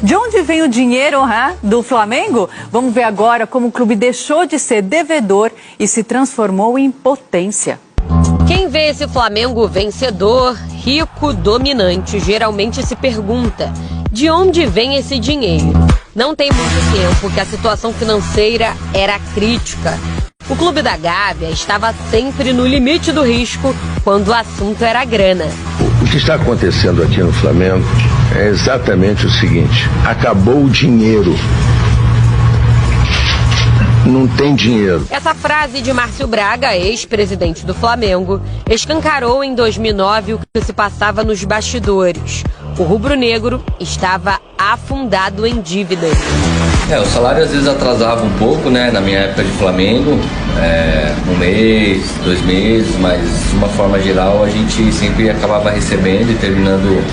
De onde vem o dinheiro do Flamengo? Vamos ver agora como o clube deixou de ser devedor e se transformou em potência. Quem vê esse Flamengo vencedor, rico, dominante, geralmente se pergunta: de onde vem esse dinheiro? Não tem muito tempo que a situação financeira era crítica. O clube da Gávea estava sempre no limite do risco quando o assunto era grana. O que está acontecendo aqui no Flamengo é exatamente o seguinte: acabou o dinheiro. Não tem dinheiro. Essa frase de Márcio Braga, ex-presidente do Flamengo, escancarou em 2009 o que se passava nos bastidores. O rubro-negro estava afundado em dívidas. O salário às vezes atrasava um pouco, né, na minha época de Flamengo, um mês, 2 meses, mas de uma forma geral a gente sempre acabava recebendo e terminando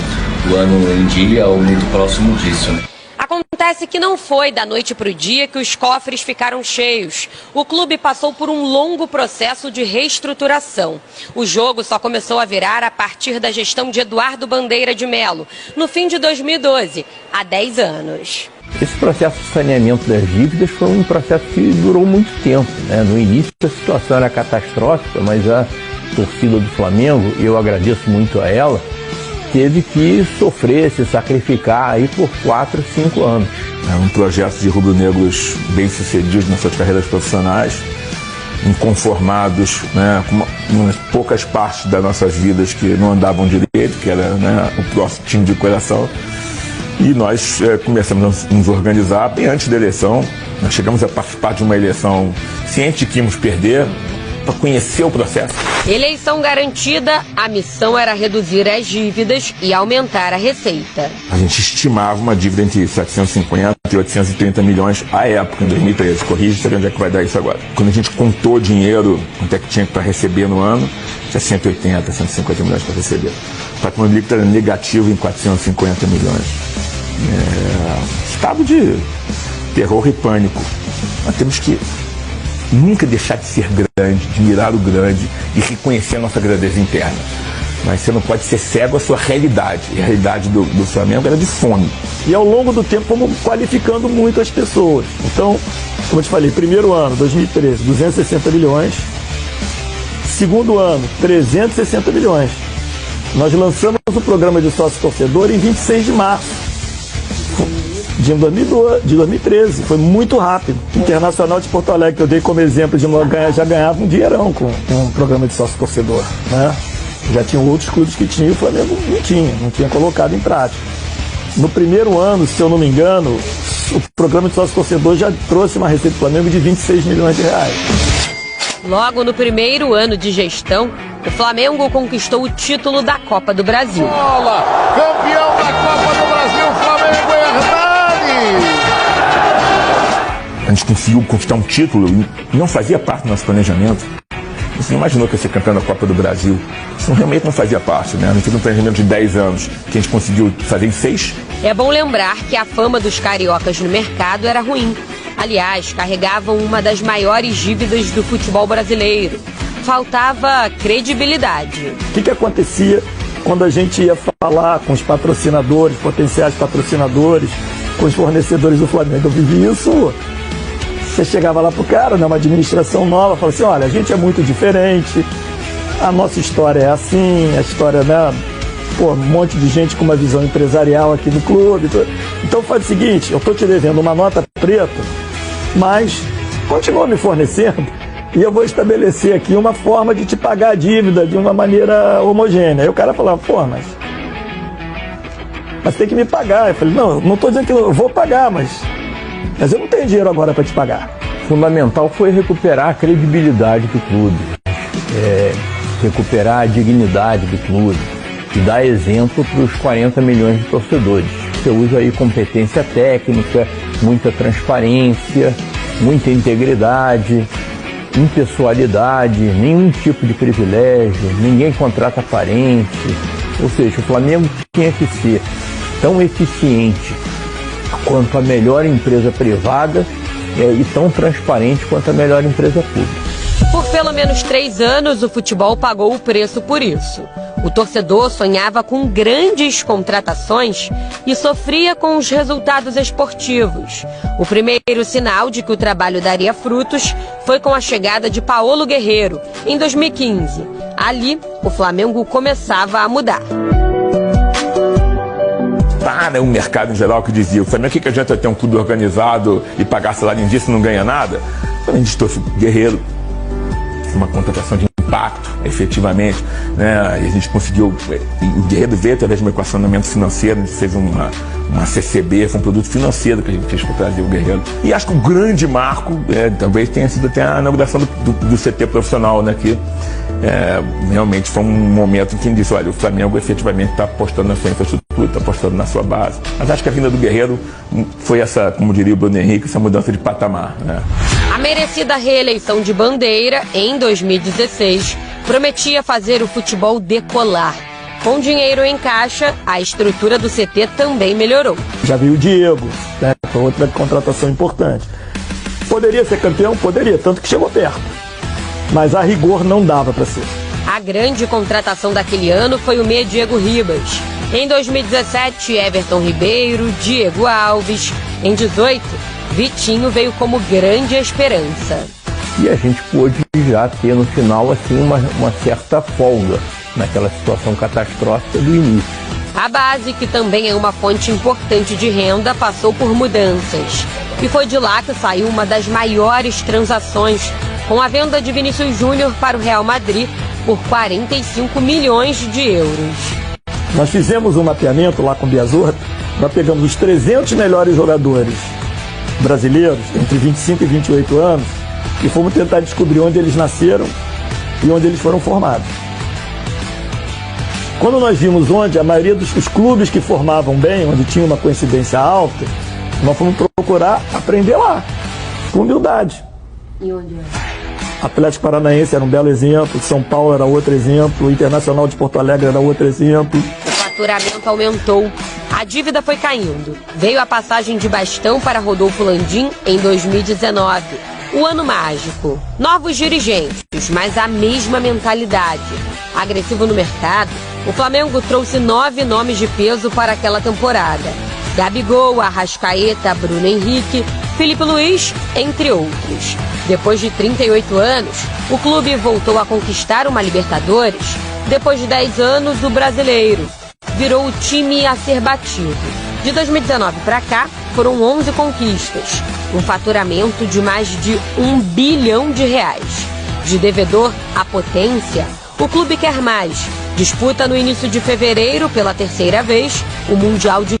o ano em dia ou muito próximo disso, né? Acontece que não foi da noite para o dia que os cofres ficaram cheios. O clube passou por um longo processo de reestruturação. O jogo só começou a virar a partir da gestão de Eduardo Bandeira de Melo, no fim de 2012, há 10 anos. Esse processo de saneamento das dívidas foi um processo que durou muito tempo, né? No início a situação era catastrófica, mas a torcida do Flamengo, eu agradeço muito a ela, teve que sofrer, se sacrificar aí por 4, 5 anos. É um projeto de rubro-negros bem-sucedidos nas suas carreiras profissionais, inconformados, né, com umas poucas partes das nossas vidas que não andavam direito, que era, né, o nosso time de coração. E nós começamos a nos organizar bem antes da eleição. Nós chegamos a participar de uma eleição ciente de que íamos perder, para conhecer o processo. Eleição garantida, a missão era reduzir as dívidas e aumentar a receita. A gente estimava uma dívida entre 750 e 830 milhões à época, em 2013. Corrige, sabe onde é que vai dar isso agora. Quando a gente contou o dinheiro, quanto é que tinha para receber no ano, tinha 180, 150 milhões para receber. O patrimônio líquido era negativo em 450 milhões. Estado de terror e pânico. Nós temos que nunca deixar de ser grande, de mirar o grande e reconhecer a nossa grandeza interna. Mas você não pode ser cego à sua realidade. E a realidade do Flamengo era de fome. E ao longo do tempo fomos qualificando muito as pessoas. Então, como eu te falei, primeiro ano, 2013, 260 milhões. Segundo ano, 360 milhões. Nós lançamos o programa de sócio-torcedor em 26 de março. De 2013, foi muito rápido. Internacional de Porto Alegre, que eu dei como exemplo, já ganhava um dinheirão com um programa de sócio-torcedor, né? Já tinham outros clubes que tinham, o Flamengo não tinha colocado em prática. No primeiro ano, se eu não me engano, o programa de sócio-torcedor já trouxe uma receita do Flamengo de 26 milhões de reais. Logo no primeiro ano de gestão, o Flamengo conquistou o título da Copa do Brasil. Bola, campeão da Copa do Brasil, Flamengo é verdade! A gente conseguiu conquistar um título e não fazia parte do nosso planejamento. Você não imaginou que ia ser campeão da Copa do Brasil? Isso realmente não fazia parte, né? A gente teve um planejamento de 10 anos, que a gente conseguiu fazer em 6. É bom lembrar que a fama dos cariocas no mercado era ruim. Aliás, carregavam uma das maiores dívidas do futebol brasileiro. Faltava credibilidade. O que acontecia quando a gente ia falar com os patrocinadores, potenciais patrocinadores, com os fornecedores do Flamengo? Eu vivi isso. Você chegava lá pro cara, né, uma administração nova, falava assim: olha, a gente é muito diferente, a nossa história é assim, a história, né, um monte de gente com uma visão empresarial aqui no clube. Então faz o seguinte, eu tô te devendo uma nota preta, mas continua me fornecendo e eu vou estabelecer aqui uma forma de te pagar a dívida de uma maneira homogênea. Aí o cara falava: pô, mas tem que me pagar. Eu falei: não tô dizendo que eu vou pagar, mas eu não tenho dinheiro agora para te pagar. Fundamental foi recuperar a credibilidade do clube, recuperar a dignidade do clube e dar exemplo para os 40 milhões de torcedores. Você usa aí competência técnica, muita transparência, muita integridade, impessoalidade, nenhum tipo de privilégio, ninguém contrata parente. Ou seja, o Flamengo tinha que ser tão eficiente quanto a melhor empresa privada e tão transparente quanto a melhor empresa pública. Por pelo menos 3 anos, o futebol pagou o preço por isso. O torcedor sonhava com grandes contratações e sofria com os resultados esportivos. O primeiro sinal de que o trabalho daria frutos foi com a chegada de Paulo Guerreiro, em 2015. Ali, o Flamengo começava a mudar. Para o mercado em geral que dizia, o Flamengo, o que adianta ter um clube organizado e pagar salário em dia se não ganha nada? A gente trouxe Guerreiro, uma contratação de impacto, efetivamente, né? E a gente conseguiu, o Guerreiro veio através de um equacionamento financeiro, a gente fez uma CCB, foi um produto financeiro que a gente fez para trazer o Guerreiro. E acho que o grande marco, talvez tenha sido até a inauguração do CT profissional, né? Que realmente foi um momento em que a gente disse, olha, o Flamengo efetivamente está apostando na sua infraestrutura, está apostando na sua base. Mas acho que a vinda do Guerreiro foi essa, como diria o Bruno Henrique, essa mudança de patamar, né? A merecida reeleição de Bandeira, em 2016, prometia fazer o futebol decolar. Com dinheiro em caixa, a estrutura do CT também melhorou. Já veio o Diego, né? Foi outra contratação importante. Poderia ser campeão? Poderia, tanto que chegou perto. Mas a rigor não dava para ser. A grande contratação daquele ano foi o meia Diego Ribas. Em 2017, Everton Ribeiro, Diego Alves. Em 2018, Vitinho veio como grande esperança. E a gente pôde já ter no final assim uma certa folga naquela situação catastrófica do início. A base, que também é uma fonte importante de renda, passou por mudanças. E foi de lá que saiu uma das maiores transações, com a venda de Vinícius Júnior para o Real Madrid por 45 milhões de euros. Nós fizemos um mapeamento lá com o Biazorra, nós pegamos os 300 melhores jogadores brasileiros, entre 25 e 28 anos, e fomos tentar descobrir onde eles nasceram e onde eles foram formados. Quando nós vimos onde a maioria dos clubes que formavam bem, onde tinha uma coincidência alta, nós fomos procurar aprender lá, com humildade. E onde é? Atlético Paranaense era um belo exemplo, São Paulo era outro exemplo, o Internacional de Porto Alegre era outro exemplo. O faturamento aumentou, a dívida foi caindo. Veio a passagem de bastão para Rodolfo Landim em 2019. O ano mágico. Novos dirigentes, mas a mesma mentalidade. Agressivo no mercado, o Flamengo trouxe 9 nomes de peso para aquela temporada. Gabigol, Arrascaeta, Bruno Henrique, Felipe Luiz, entre outros. Depois de 38 anos, o clube voltou a conquistar uma Libertadores. Depois de 10 anos, o Brasileiro. Virou o time a ser batido. De 2019 para cá, foram 11 conquistas. Um faturamento de mais de R$1 bilhão. De devedor à potência, o clube quer mais. Disputa no início de fevereiro, pela terceira vez, o Mundial de